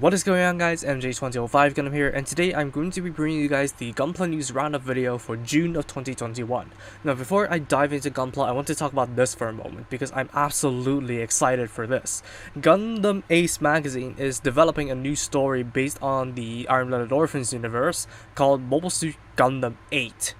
What is going on, guys? MJ2005 Gundam here, and today I'm going to be bringing you guys the Gunpla News Roundup video for June of 2021. Now, before I dive into Gunpla, I want to talk about this for a moment because I'm absolutely excited for this. Gundam Ace magazine is developing a new story based on the Iron-Blooded Orphans universe called Mobile Suit Gundam 8.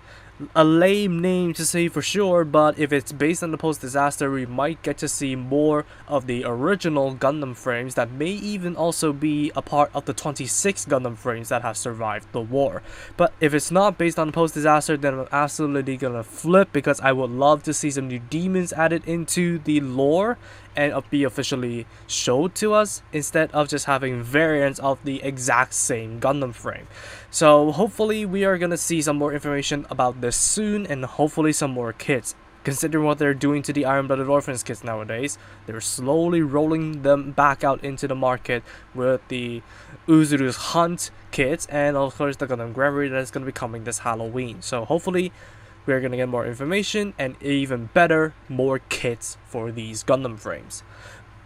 A lame name to say for sure, but if it's based on the post-disaster, we might get to see more of the original Gundam frames that may even also be a part of the 26 Gundam frames that have survived the war. But if it's not based on the post-disaster, then I'm absolutely gonna flip because I would love to see some new demons added into the lore and be officially showed to us instead of just having variants of the exact same Gundam frame. So hopefully we are gonna see some more information about this soon, and hopefully some more kits. Considering what they're doing to the Iron-Blooded Orphans kits nowadays, they're slowly rolling them back out into the market with the Uzuru's Hunt kits and of course the Gundam Granddaddy that's gonna be coming this Halloween. So hopefully we're going to get more information and even better, more kits for these Gundam frames.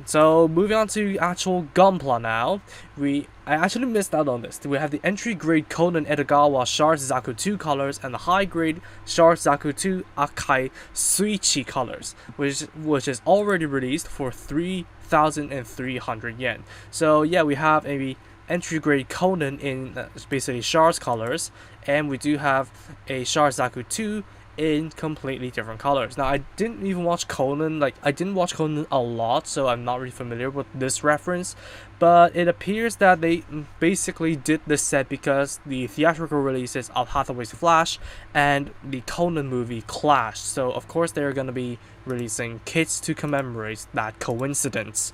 So moving on to actual Gunpla now, I actually missed out on this. We have the entry grade Conan Edogawa Char Zaku II colors and the high grade Char Zaku II Akai Suichi colors, which is already released for 3,300 yen. So yeah, we have a entry grade Conan in basically Char's colors, and we do have a Char Zaku II in completely different colors. Now, I didn't even watch Conan, I didn't watch Conan a lot, so I'm not really familiar with this reference, but it appears that they basically did this set because the theatrical releases of Hathaway's Flash and the Conan movie clashed, so of course they're going to be releasing kits to commemorate that coincidence.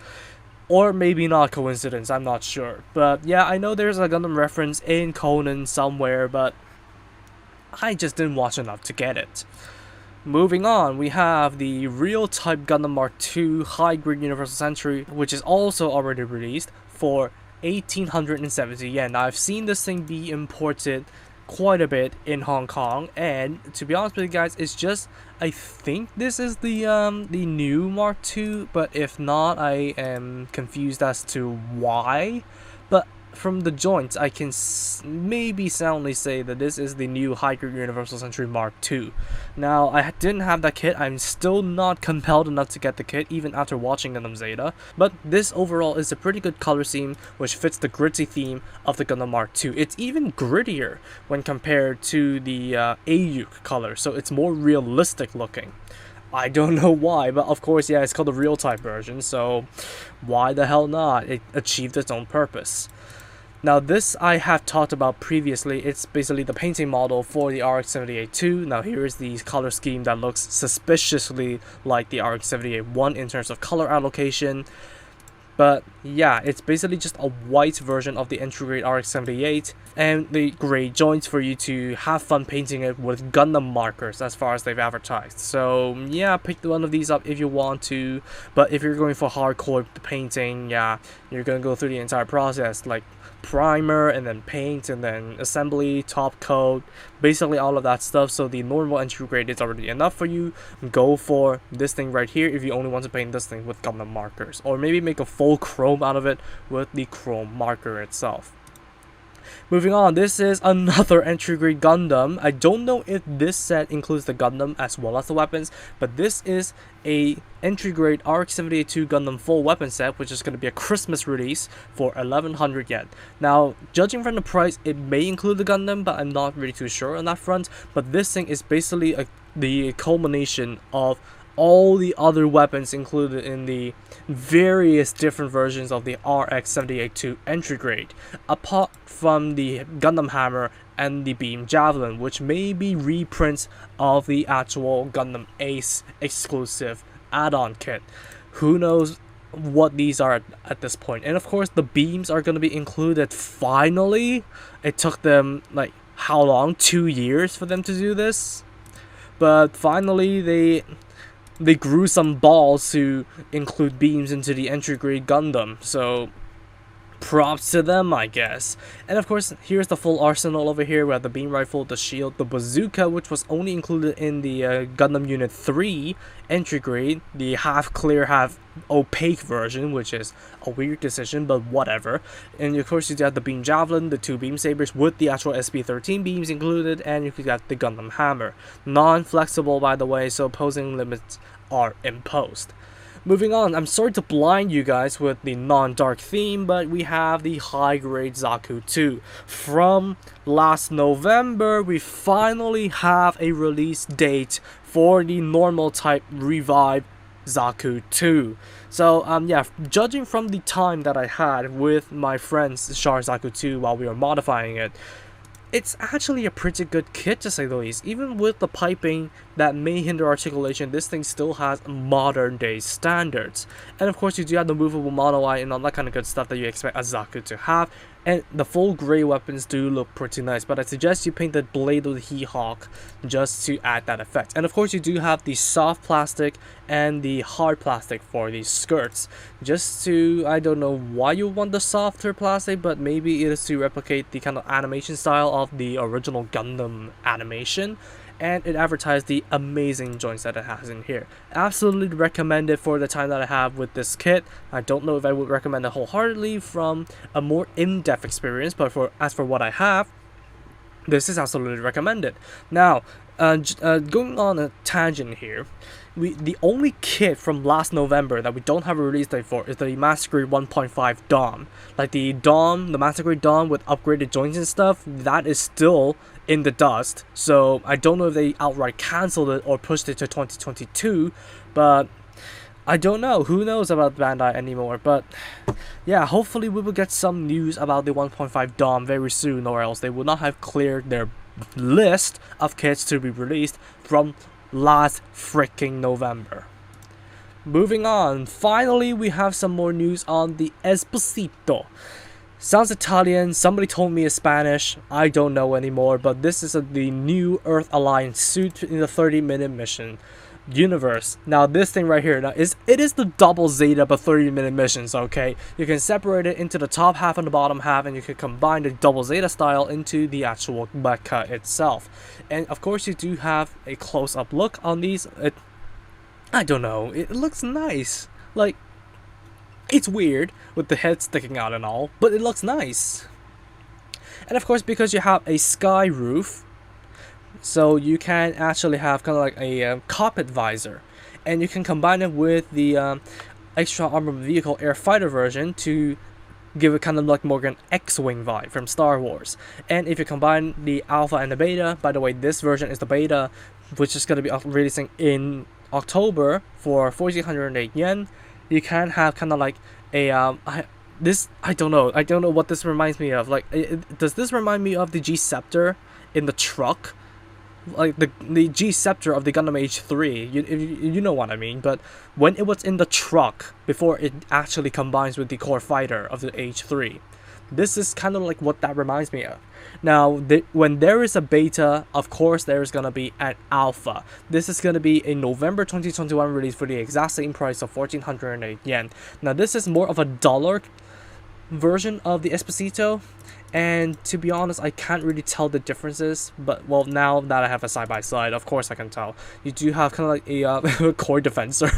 Or maybe not coincidence, I'm not sure. But yeah, I know there's a Gundam reference in Conan somewhere, but I just didn't watch enough to get it. Moving on, we have the Real Type Gundam Mark II High Grade Universal Century, which is also already released for 1,870 yen. Now, I've seen this thing be imported quite a bit in Hong Kong, and to be honest with you guys, it's just, I think this is the new Mark II, but if not, I am confused as to why. But from the joints, I can maybe soundly say that this is the new High Grade Universal Century Mark II. Now, I didn't have that kit. I'm still not compelled enough to get the kit, even after watching Gundam Zeta. But this overall is a pretty good color scheme, which fits the gritty theme of the Gundam Mark II. It's even grittier when compared to the Ayuk color, so it's more realistic looking. I don't know why, but of course, yeah, it's called the Real Type version, so why the hell not? It achieved its own purpose. Now, this I have talked about previously. It's basically the painting model for the RX-78-2. Now, here is the color scheme that looks suspiciously like the RX-78-1 in terms of color allocation. But yeah, it's basically just a white version of the entry-grade RX-78 and the gray joints for you to have fun painting it with Gundam markers as far as they've advertised. So yeah, pick one of these up if you want to, but if you're going for hardcore painting, yeah, you're gonna go through the entire process, like primer and then paint and then assembly, top coat, basically all of that stuff. So the normal entry grade is already enough for you. Go for this thing right here if you only want to paint this thing with Gundam markers, or maybe make a full chrome out of it with the chrome marker itself. Moving on, this is another entry grade Gundam. I don't know if this set includes the Gundam as well as the weapons, but this is a entry grade RX-78-2 Gundam full weapon set, which is going to be a Christmas release for 1,100 yen. Now, judging from the price, it may include the Gundam, but I'm not really too sure on that front. But this thing is basically the culmination of all the other weapons included in the various different versions of the RX-78-2 entry grade, apart from the Gundam Hammer and the Beam Javelin, which may be reprints of the actual Gundam Ace exclusive add-on kit. Who knows what these are at this point. And of course, the beams are going to be included finally. It took them, like, how long? 2 years for them to do this? But finally, they grew some balls to include beams into the entry grade Gundam, so props to them, I guess. And of course, here's the full arsenal over here. We have the beam rifle, the shield, the bazooka, which was only included in the Gundam Unit 3 entry grade, the half clear, half opaque version, which is a weird decision, but whatever. And of course, you have the beam javelin, the 2 beam sabers with the actual SP13 beams included, and you could get the Gundam hammer. Non-flexible, by the way, so posing limits are imposed. Moving on, I'm sorry to blind you guys with the non-dark theme, but we have the high-grade Zaku II. From last November, we finally have a release date for the normal type revived Zaku II. So yeah, judging from the time that I had with my friend's Char Zaku II while we were modifying it, it's actually a pretty good kit, to say the least. Even with the piping that may hinder articulation, this thing still has modern day standards. And of course, you do have the movable monolite and all that kind of good stuff that you expect a Zaku to have. And the full grey weapons do look pretty nice, but I suggest you paint the blade of the He-Hawk just to add that effect. And of course, you do have the soft plastic and the hard plastic for these skirts. Just to, I don't know why you want the softer plastic, but maybe it is to replicate the kind of animation style of the original Gundam animation. And it advertised the amazing joints that it has in here. Absolutely recommend it for the time that I have with this kit. I don't know if I would recommend it wholeheartedly from a more in-depth experience, but as for what I have, this is absolutely recommended. Now, going on a tangent here, the only kit from last November that we don't have a release date for is the Master Grade 1.5 Dom. Like the Master Grade Dom with upgraded joints and stuff, that is still in the dust. So I don't know if they outright cancelled it or pushed it to 2022, but I don't know. Who knows about Bandai anymore? But yeah, hopefully we will get some news about the 1.5 Dom very soon, or else they will not have cleared their list of kits to be released from last freaking November. Moving on, finally we have some more news on the Espossito. Sounds Italian, somebody told me it's Spanish, I don't know anymore, but this is the new Earth Alliance suit in the 30-minute mission universe. Now this thing right here, it is the double Zeta but 30-minute missions, okay? You can separate it into the top half and the bottom half, and you can combine the double Zeta style into the actual mecha itself. And of course you do have a close-up look on these. I don't know, it looks nice. Like, it's weird with the head sticking out and all, but it looks nice. And of course, because you have a sky roof, so you can actually have kind of like a cockpit visor, and you can combine it with the extra armored vehicle air fighter version to give it kind of like more an X-Wing vibe from Star Wars. And if you combine the alpha and the beta, by the way, this version is the beta, which is going to be releasing in October for 1,408 yen. You can have kind of like a I don't know what this reminds me of. Like, does this remind me of the G-Scepter in the truck? Like the G-Scepter of the Gundam H3, you know what I mean. But when it was in the truck before it actually combines with the core fighter of the H3, this is kind of like what that reminds me of. Now, when there is a beta, of course there is gonna be an alpha. This is gonna be a November 2021 release for the exact same price of 1,408 yen. Now this is more of a dollar version of the Espossito, and to be honest, I can't really tell the differences, but well, now that I have a side-by-side, of course I can tell. You do have kind of like a core defensor.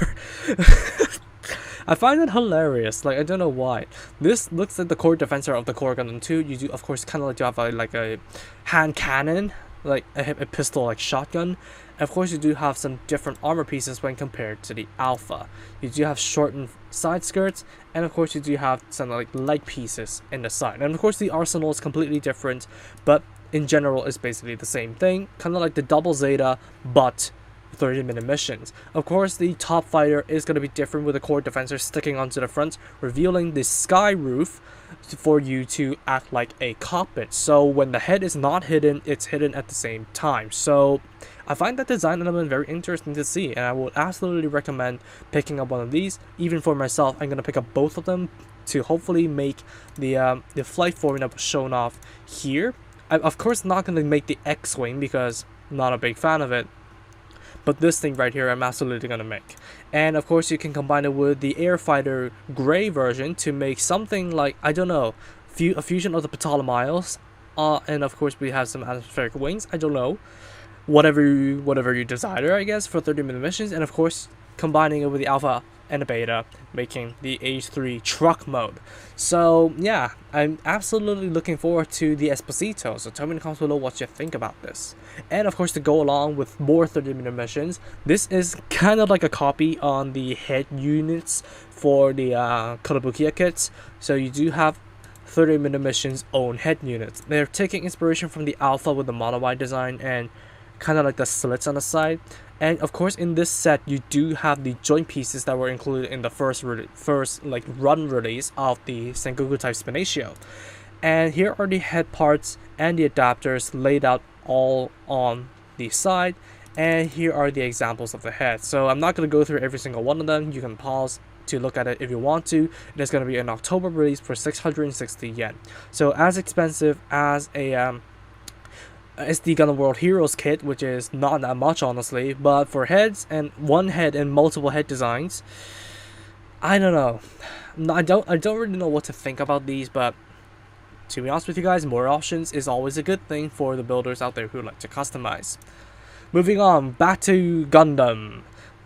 I find it hilarious, like I don't know why. This looks like the core defensor of the core Gundam 2. You do of course kind of like to have a hand cannon, like a pistol like shotgun. And of course you do have some different armor pieces when compared to the alpha. You do have shortened side skirts, and of course you do have some like leg pieces in the side. And of course the arsenal is completely different, but in general it's basically the same thing, kind of like the double Zeta but 30-minute missions. Of course, the top fighter is going to be different with the core defensor sticking onto the front, revealing the sky roof for you to act like a cockpit. So when the head is not hidden, it's hidden at the same time. So I find that design element very interesting to see, and I would absolutely recommend picking up one of these. Even for myself, I'm going to pick up both of them to hopefully make the flight form that was shown off here. I'm of course not going to make the X-Wing because I'm not a big fan of it. but this thing right here I'm absolutely gonna make. And of course you can combine it with the Airfighter gray version to make something like, I don't know, a fusion of the Ptolemaios, and of course we have some atmospheric wings, I don't know, whatever you desire, I guess, for 30-minute missions. And of course combining it with the Alpha and the Beta, making the H3 truck mode. So yeah, I'm absolutely looking forward to the Espossito, so tell me in the comments below what you think about this. And of course, to go along with more 30-minute missions, this is kind of like a copy on the head units for the Kotobukiya kits. So you do have 30-minute missions own head units. They're taking inspiration from the Alpha with the monowide design and kind of like the slits on the side. And of course, in this set, you do have the joint pieces that were included in the first run release of the Sengoku type Spinatio. And here are the head parts and the adapters laid out all on the side. And here are the examples of the head. So I'm not going to go through every single one of them. You can pause to look at it if you want to. It is going to be an October release for 660 yen. So as expensive as a it's the Gundam World Heroes kit, which is not that much honestly, but for heads and one head and multiple head designs, I don't know. I don't really know what to think about these, but to be honest with you guys, more options is always a good thing for the builders out there who like to customize. Moving on, back to Gundam.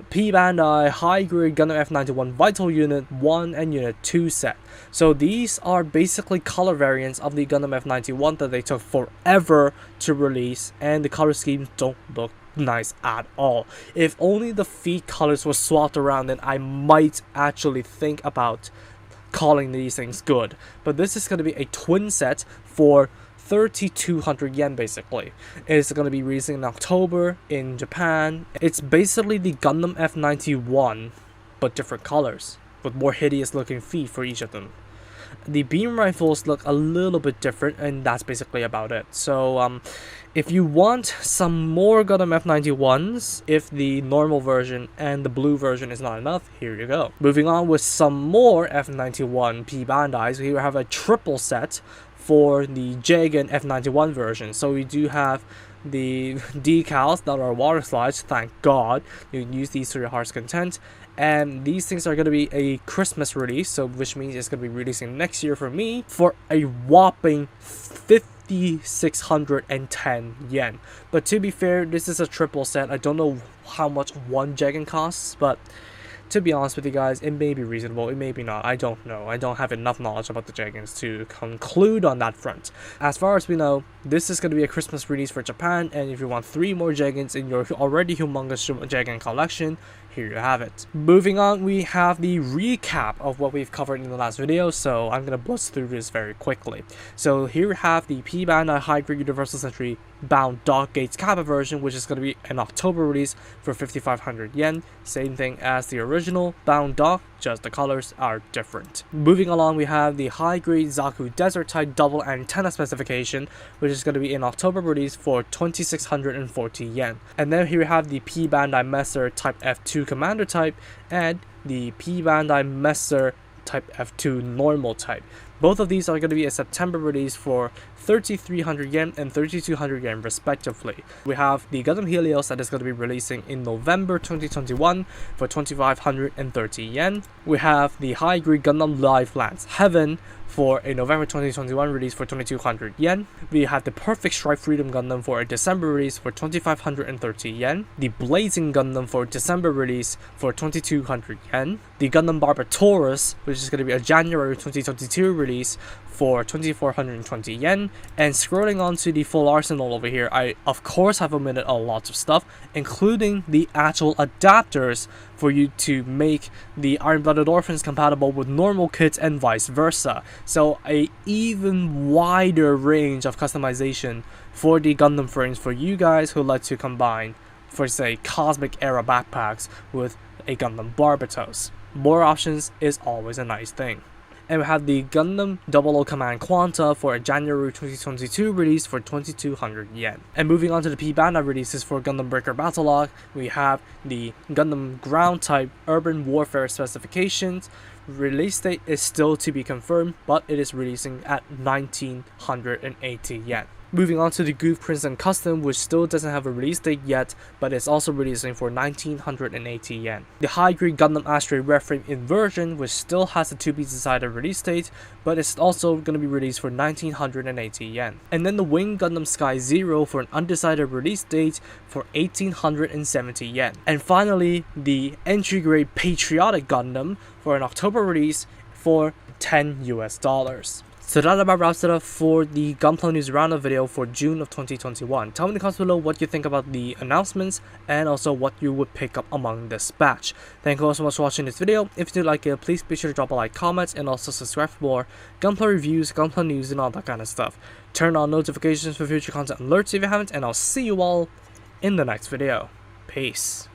P-Bandai high-grade Gundam F91 Vital Unit 1 and Unit 2 set. So these are basically color variants of the Gundam F91 that they took forever to release, and the color schemes don't look nice at all. If only the feet colors were swapped around, then I might actually think about calling these things good. But this is going to be a twin set for 3,200 yen basically. It's going to be releasing in October in Japan. It's basically the Gundam F91 but different colors, with more hideous looking feet for each of them. The beam rifles look a little bit different, and that's basically about it. So if you want some more Gundam F91s, if the normal version and the blue version is not enough, here you go. Moving on with some more F91 P-Bandais, we have a triple set for the Jegan F91 version. So we do have the decals that are water slides, thank god. You can use these to your heart's content. And these things are going to be a Christmas release, so which means it's going to be releasing next year for me for a whopping 5,610 yen. But to be fair, this is a triple set. I don't know how much one Jegan costs, but to be honest with you guys, it may be reasonable, it may be not, I don't know. I don't have enough knowledge about the Jegans to conclude on that front. As far as we know, this is going to be a Christmas release for Japan, and if you want 3 more Jegans in your already humongous Jegan collection, here you have it. Moving on, we have the recap of what we've covered in the last video, so I'm going to blitz through this very quickly. So here we have the P-Bandai High-Grade Universal Century Bound Dog Gates Kappa version, which is going to be an October release for 5,500 yen. Same thing as the original Bound Dog, just the colors are different. Moving along, we have the High-Grade Zaku Desert Type Double Antenna specification, which is going to be an October release for 2,640 yen. And then here we have the P-Bandai Messer Type F2 Commander Type and the P-Bandai Messer Type F2 Normal Type. Both of these are going to be a September release for 3,300 yen and 3,200 yen respectively. We have the Gundam Helios that is going to be releasing in November 2021 for 2,530 yen. We have the High-Grade Gundam Live Lance Heaven for a November 2021 release for 2,200 yen. We have the Perfect Strike Freedom Gundam for a December release for 2,530 yen. The Blazing Gundam for December release for 2,200 yen. The Gundam Barbatorus, which is going to be a January 2022 release for 2,420 yen. And scrolling on to the full arsenal over here, I of course have omitted a lot of stuff, including the actual adapters for you to make the Iron-Blooded Orphans compatible with normal kits and vice versa. So a even wider range of customization for the Gundam frames for you guys who like to combine, for say, Cosmic Era backpacks with a Gundam Barbatos. More options is always a nice thing. And we have the Gundam 00 Command Quanta for a January 2022 release for 2,200 yen. And moving on to the P-Bandai releases for Gundam Breaker Battlelog, we have the Gundam Ground Type Urban Warfare specifications. Release date is still to be confirmed, but it is releasing at 1,980 yen. Moving on to the Goof Crimson Custom, which still doesn't have a release date yet, but it's also releasing for 1980 yen. The high-grade Gundam Astray Red Frame Inversion, which still has a to be decided release date, but it's also going to be released for 1980 yen. And then the Wing Gundam Sky Zero for an undecided release date for 1870 yen. And finally, the entry-grade Patriotic Gundam for an October release for $10 US. So that about wraps it up for the Gunpla News Roundup video for June of 2021. Tell me in the comments below what you think about the announcements and also what you would pick up among this batch. Thank you all so much for watching this video. If you did like it, please be sure to drop a like, comment, and also subscribe for more Gunpla reviews, Gunpla news, and all that kind of stuff. Turn on notifications for future content alerts if you haven't, and I'll see you all in the next video. Peace.